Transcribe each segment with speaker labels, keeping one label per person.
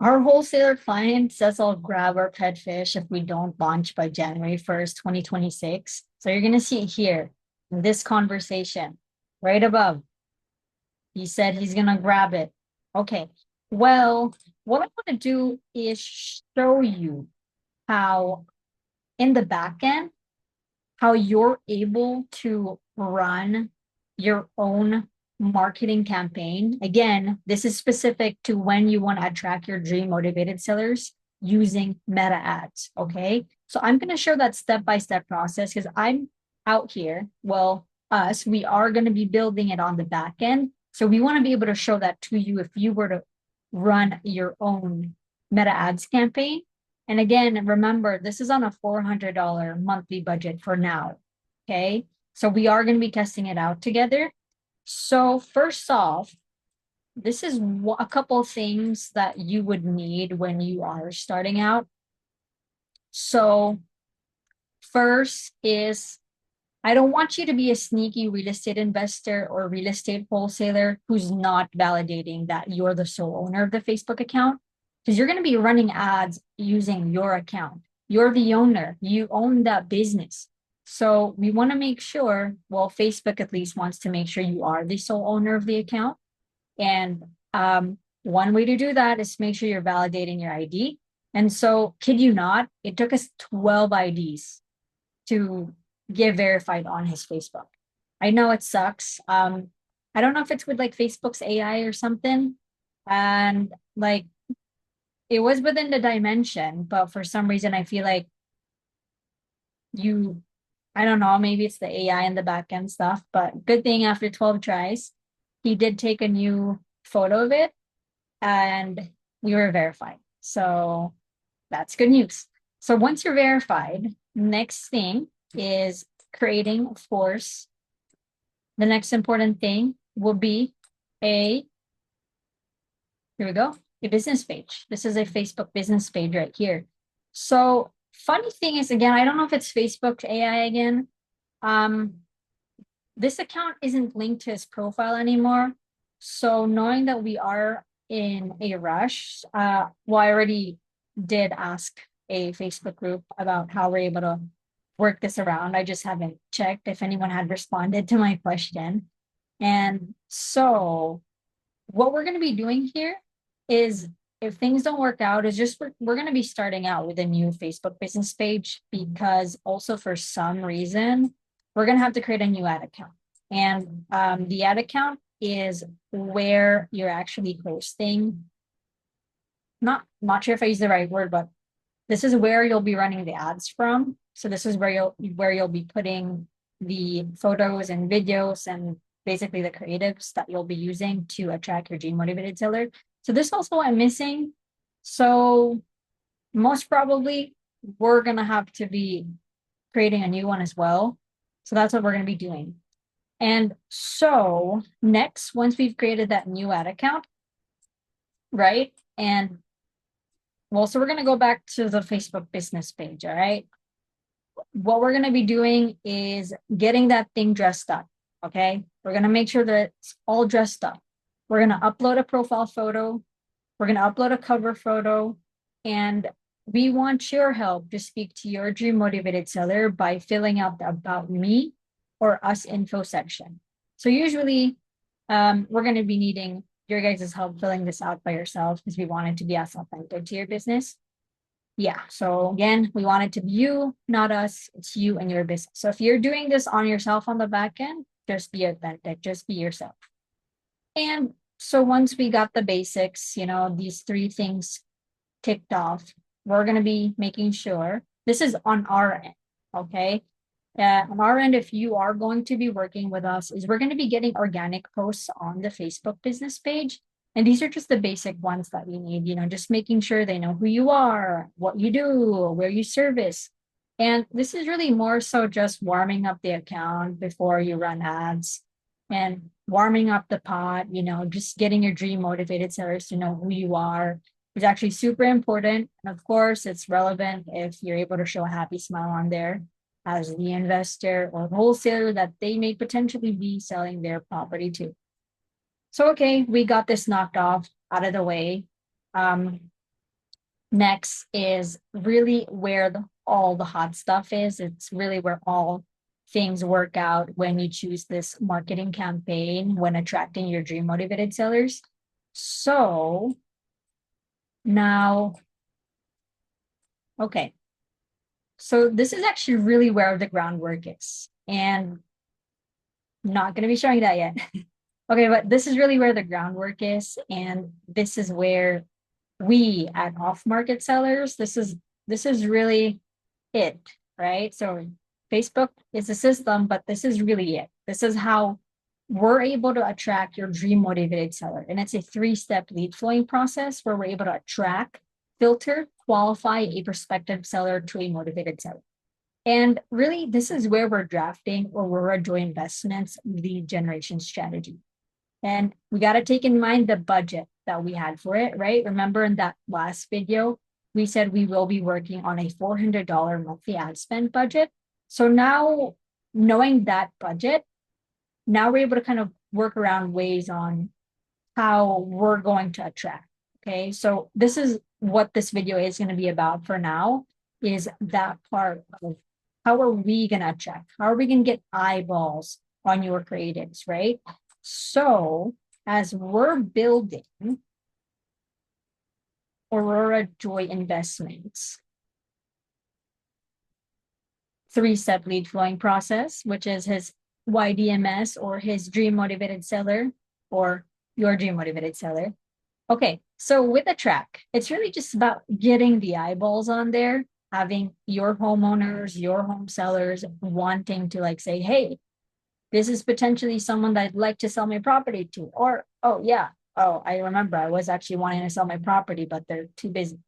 Speaker 1: Our wholesaler client says I'll grab our pet fish if we don't launch by January 1st, 2026. So you're going to see it here in this conversation right above. He said he's going to grab it. Okay. Well, what I want to do is show you how in the back end, how you're able to run your own marketing campaign. Again, this is specific to when you want to attract your dream motivated sellers using meta ads. Okay. So I'm going to show that step-by-step process because I'm out here. Well, we are going to be building it on the back end. So we want to be able to show that to you if you were to run your own meta ads campaign. And again, remember, this is on a $400 monthly budget for now. Okay. So we are going to be testing it out together. So first off, this is a couple things that you would need when you are starting out. So first is I don't want you to be a sneaky real estate investor or real estate wholesaler who's not validating that you're the sole owner of the Facebook account because you're going to be running ads using your account. You're the owner. You own that business. So we want to make sure, well, Facebook at least wants to make sure you are the sole owner of the account. And one way to do that is make sure you're validating your ID. And so, kid you not, it took us 12 IDs to get verified on his Facebook. I know it sucks. I don't know if it's with like Facebook's AI or something. And like it was within the dimension, but for some reason I feel like I don't know, maybe it's the AI and the back end stuff, but good thing after 12 tries, he did take a new photo of it and we were verified. So that's good news. So once you're verified, next thing is creating, of course, the next important thing will be here we go, a business page. This is a Facebook business page right here. So funny thing is, again, I don't know if it's Facebook AI again. This account isn't linked to his profile anymore. So knowing that we are in a rush, I already did ask a Facebook group about how we're able to work this around. I just haven't checked if anyone had responded to my question. And so what we're going to be doing here is if things don't work out, is just we're going to be starting out with a new Facebook business page because also for some reason, we're going to have to create a new ad account. And the ad account is where you're actually hosting. Not sure if I use the right word, but this is where you'll be running the ads from. So this is where you'll be putting the photos and videos and basically the creatives that you'll be using to attract your dream motivated seller. So this also I'm missing. So most probably we're gonna have to be creating a new one as well. So that's what we're gonna be doing. And so next, once we've created that new ad account, right? And well, so we're gonna go back to the Facebook business page, all right? What we're going to be doing is getting that thing dressed up. Okay. We're going to make sure that it's all dressed up. We're going to upload a profile photo. We're going to upload a cover photo. And we want your help to speak to your dream motivated seller by filling out the about me or us info section. So usually we're going to be needing your guys' help filling this out by yourselves because we want it to be as authentic to your business. Yeah. So again, we want it to be you, not us. It's you and your business. So if you're doing this on yourself on the back end, just be authentic, just be yourself. And so once we got the basics, these three things ticked off, we're going to be making sure this is on our end. Okay. On our end, if you are going to be working with us, is we're going to be getting organic posts on the Facebook business page. And these are just the basic ones that we need, just making sure they know who you are, what you do, where you service. And this is really more so just warming up the account before you run ads and warming up the pot, just getting your dream motivated sellers to know who you are is actually super important. And of course, it's relevant if you're able to show a happy smile on there as the investor or wholesaler that they may potentially be selling their property to. So, okay, we got this knocked off out of the way. Next is really where all the hot stuff is. It's really where all things work out when you choose this marketing campaign when attracting your dream motivated sellers. So now, okay. So this is actually really where the groundwork is. And I'm not going to be showing that yet. Okay, but this is really where the groundwork is. And this is where we at off-market sellers, this is really it, right? So Facebook is a system, but this is really it. This is how we're able to attract your dream motivated seller. And it's a 3-step lead flowing process where we're able to attract, filter, qualify a prospective seller to a motivated seller. And really, this is where we're drafting Aurora Joy Investments lead generation strategy. And we got to take in mind the budget that we had for it, right? Remember in that last video, we said we will be working on a $400 monthly ad spend budget. So now, knowing that budget, now we're able to kind of work around ways on how we're going to attract. Okay, so this is what this video is going to be about for now, is that part of how are we going to attract? How are we going to get eyeballs on your creatives, right? So as we're building Aurora Joy Investments 3-step lead flowing process, which is his YDMS or his dream motivated seller or your dream motivated seller. Okay, so with a track, it's really just about getting the eyeballs on there, having your homeowners, your home sellers wanting to like say, hey, this is potentially someone that I'd like to sell my property to. Or, oh, yeah, oh, I remember I was actually wanting to sell my property, but they're too busy.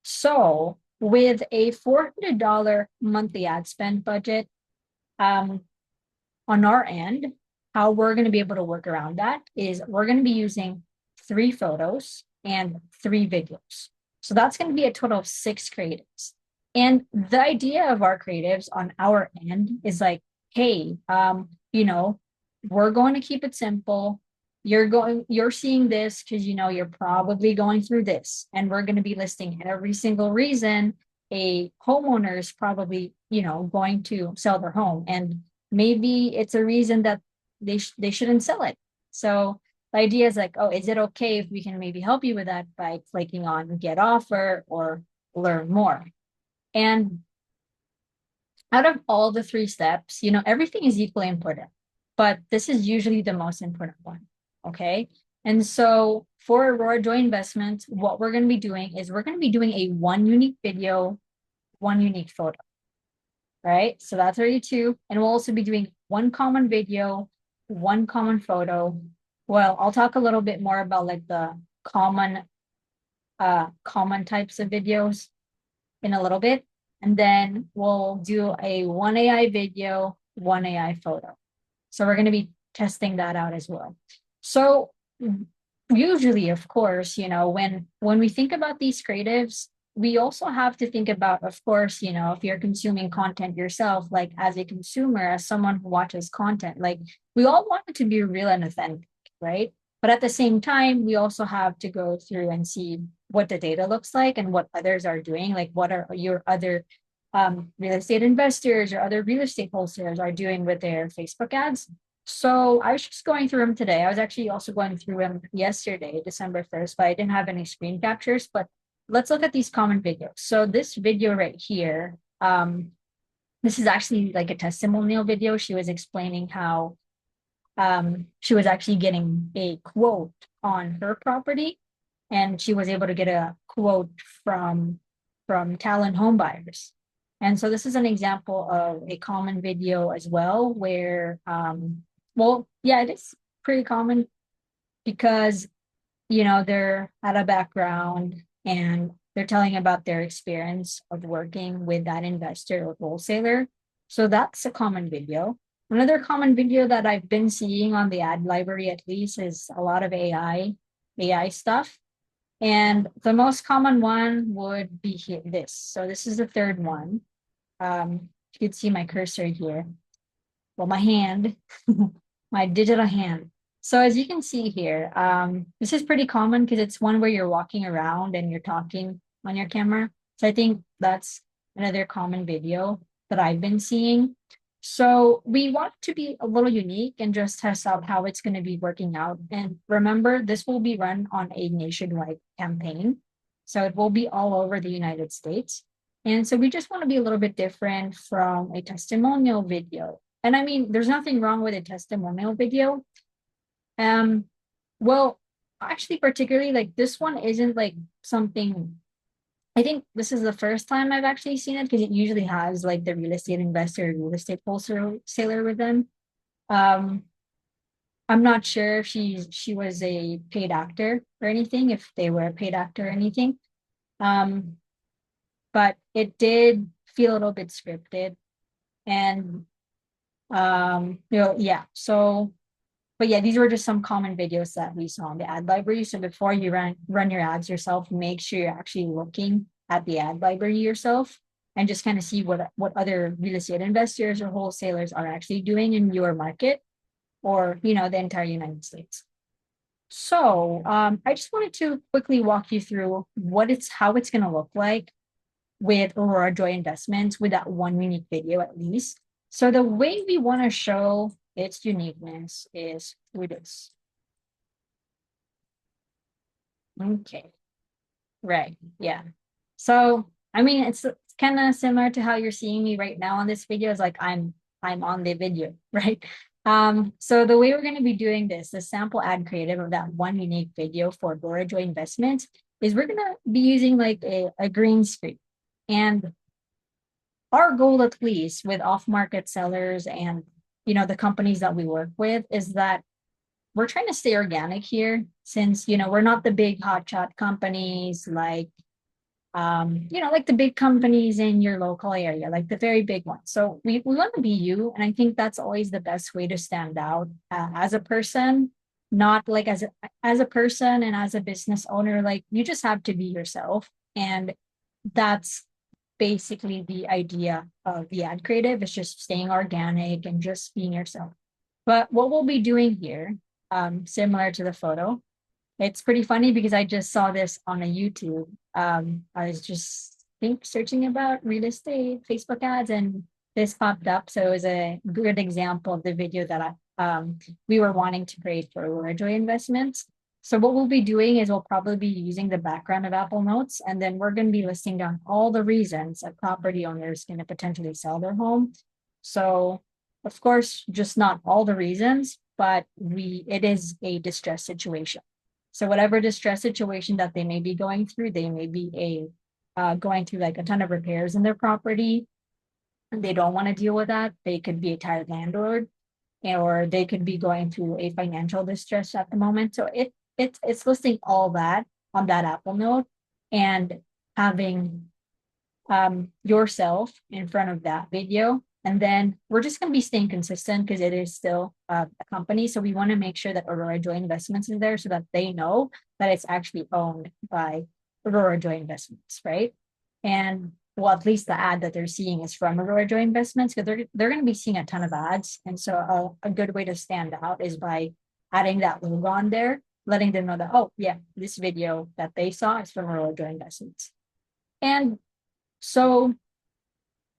Speaker 1: So with a $400 monthly ad spend budget, on our end, how we're going to be able to work around that is we're going to be using 3 photos and 3 videos. So that's going to be a total of 6 creatives. And the idea of our creatives on our end is like, hey, we're going to keep it simple. You're seeing this because you're probably going through this. And we're going to be listing every single reason a homeowner is probably, going to sell their home. And maybe it's a reason that they shouldn't sell it. So the idea is like, oh, is it okay if we can maybe help you with that by clicking on get offer or learn more? And out of all the 3 steps, everything is equally important, but this is usually the most important one. Okay. And so for Aurora Joy Investments, what we're going to be doing is we're going to be doing a 1 unique video, 1 unique photo. Right? So that's already 2. And we'll also be doing 1 common video, 1 common photo. Well, I'll talk a little bit more about like the common types of videos in a little bit. And then we'll do a 1 AI video, 1 AI photo. So we're going to be testing that out as well. So usually, of course, when we think about these creatives, we also have to think about, of course, if you're consuming content yourself, like as a consumer, as someone who watches content, like we all want it to be real and authentic, right? But at the same time, we also have to go through and see what the data looks like and what others are doing. Like what are your other real estate investors or other real estate wholesalers are doing with their Facebook ads. So I was just going through them today. I was actually also going through them yesterday, December 1st, but I didn't have any screen captures. But let's look at these common videos. So this video right here, this is actually like a testimonial video. She was explaining how she was actually getting a quote on her property, and she was able to get a quote from Talent Home Buyers. And so this is an example of a common video as well, where well, yeah, it is pretty common because they're at a background and they're telling about their experience of working with that investor or wholesaler. So that's a common video. Another common video that I've been seeing on the ad library at least is a lot of AI stuff. And the most common one would be this. So this is the 3rd one. You can see my cursor here. Well, my hand, my digital hand. So as you can see here, this is pretty common because it's one where you're walking around and you're talking on your camera. So I think that's another common video that I've been seeing. So we want to be a little unique and just test out how it's going to be working out. And remember, this will be run on a nationwide campaign. So it will be all over the United States. And so we just want to be a little bit different from a testimonial video. And I mean, there's nothing wrong with a testimonial video. Well, actually, particularly like this one isn't like something. I think this is the first time I've actually seen it because it usually has like the real estate investor, real estate wholesaler with them. Um, I'm not sure if she was a paid actor or anything, if they were a paid actor or anything. Um, but it did feel a little bit scripted. And yeah. So but yeah, these were just some common videos that we saw in the ad library. So before you run your ads yourself, make sure you're actually looking at the ad library yourself and just kind of see what other real estate investors or wholesalers are actually doing in your market or the entire United States. So I just wanted to quickly walk you through how it's going to look like with Aurora Joy Investments with that one unique video at least. So the way we want to show its uniqueness is through this. Okay, right, yeah. So I mean, it's kind of similar to how you're seeing me right now on this video. Is like I'm on the video, right? So the way we're going to be doing this, the sample ad creative of that one unique video for Aurora Joy Investments, is we're going to be using like a green screen. And our goal, at least with off-market sellers and the companies that we work with, is that we're trying to stay organic here, since we're not the big hotshot companies like like the big companies in your local area, like the very big ones. So we want to be you, and I think that's always the best way to stand out as a person, not like as a person and as a business owner. Like you just have to be yourself, and that's basically the idea of the ad creative, is just staying organic and just being yourself. But what we'll be doing here, similar to the photo, it's pretty funny because I just saw this on a YouTube. I was just searching about real estate Facebook ads, and this popped up. So it was a good example of the video that we were wanting to create for Aurora Joy Investments. So what we'll be doing is we'll probably be using the background of Apple Notes, and then we're going to be listing down all the reasons a property owner is going to potentially sell their home. So of course, just not all the reasons, but it is a distress situation. So whatever distress situation that they may be going through, they may be going through like a ton of repairs in their property, and they don't want to deal with that. They could be a tired landlord, or they could be going through a financial distress at the moment. So it's listing all that on that Apple Note, and having yourself in front of that video. And then we're just going to be staying consistent because it is still a company. So we want to make sure that Aurora Joy Investments is there so that they know that it's actually owned by Aurora Joy Investments, right? And well, at least the ad that they're seeing is from Aurora Joy Investments, because they're going to be seeing a ton of ads. And so a good way to stand out is by adding that logo on there, letting them know that, oh yeah, this video that they saw is from Aurora Joy Investments. And so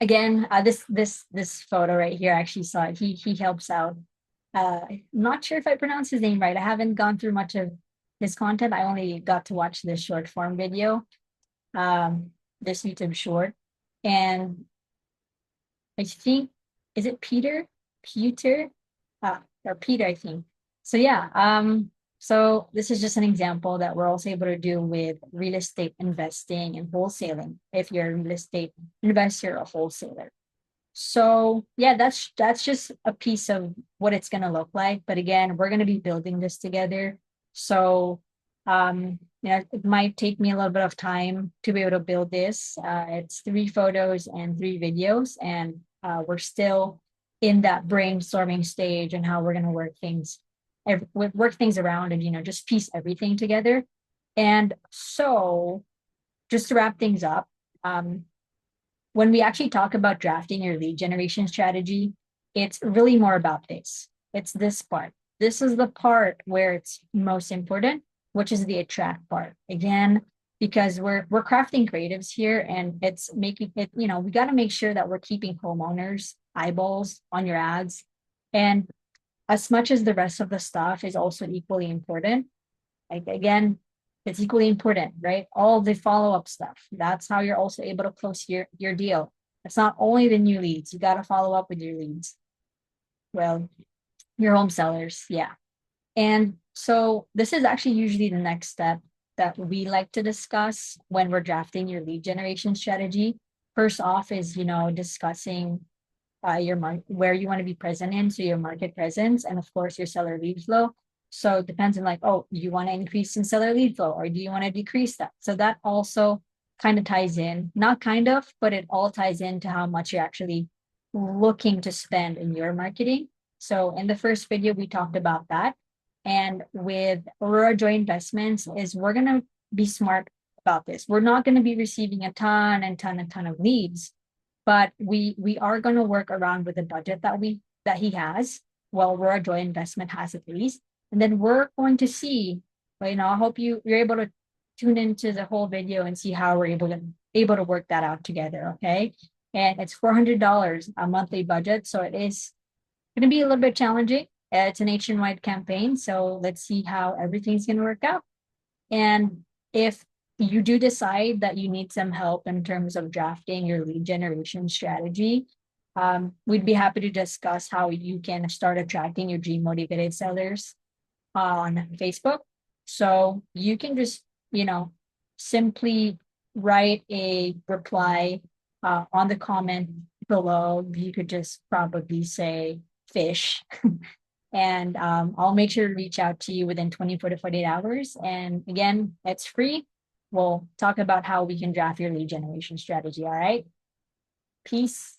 Speaker 1: again, this photo right here, I actually saw it. He helps out. I'm not sure if I pronounced his name right. I haven't gone through much of his content. I only got to watch this short form video, this YouTube short. And I think, is it Peter? Or Peter, I think. So yeah, so this is just an example that we're also able to do with real estate investing and wholesaling, if you're a real estate investor or wholesaler. So yeah, that's just a piece of what it's going to look like. But again, we're going to be building this together. So it might take me a little bit of time to be able to build this. It's 3 photos and 3 videos, and we're still in that brainstorming stage and how we're going to work things around, and just piece everything together. And so just to wrap things up, when we actually talk about drafting your lead generation strategy, it's really more about this. It's this part. This is the part where it's most important, which is the attract part. Again, because we're crafting creatives here, and it's making it, we got to make sure that we're keeping homeowners eyeballs on your ads. And as much as the rest of the stuff is also equally important, like again, it's equally important, right? All the follow-up stuff. That's how you're also able to close your deal. It's not only the new leads, you got to follow up with your leads. Well, your home sellers, yeah. And so this is actually usually the next step that we like to discuss when we're drafting your lead generation strategy. First off is, discussing where you want to be present in, so your market presence, and of course your seller lead flow. So it depends on like, oh, do you want to increase in seller lead flow, or do you want to decrease that? So that also kind of ties in, not kind of, but it all ties into how much you're actually looking to spend in your marketing. So in the first video, we talked about that. And with Aurora Joy Investments is we're going to be smart about this. We're not going to be receiving a ton of leads, but we are going to work around with the budget that he has. Well, Aurora Joy Investment has at least. And then we're going to see, I hope you're able to tune into the whole video and see how we're able to work that out together. Okay. And it's $400 a monthly budget. So it is going to be a little bit challenging. It's a nationwide campaign. So let's see how everything's going to work out. And if you do decide that you need some help in terms of drafting your lead generation strategy, we'd be happy to discuss how you can start attracting your dream motivated sellers on Facebook. So you can just, simply write a reply on the comment below. You could just probably say fish. And I'll make sure to reach out to you within 24 to 48 hours. And again, it's free. We'll talk about how we can draft your lead generation strategy. All right. Peace.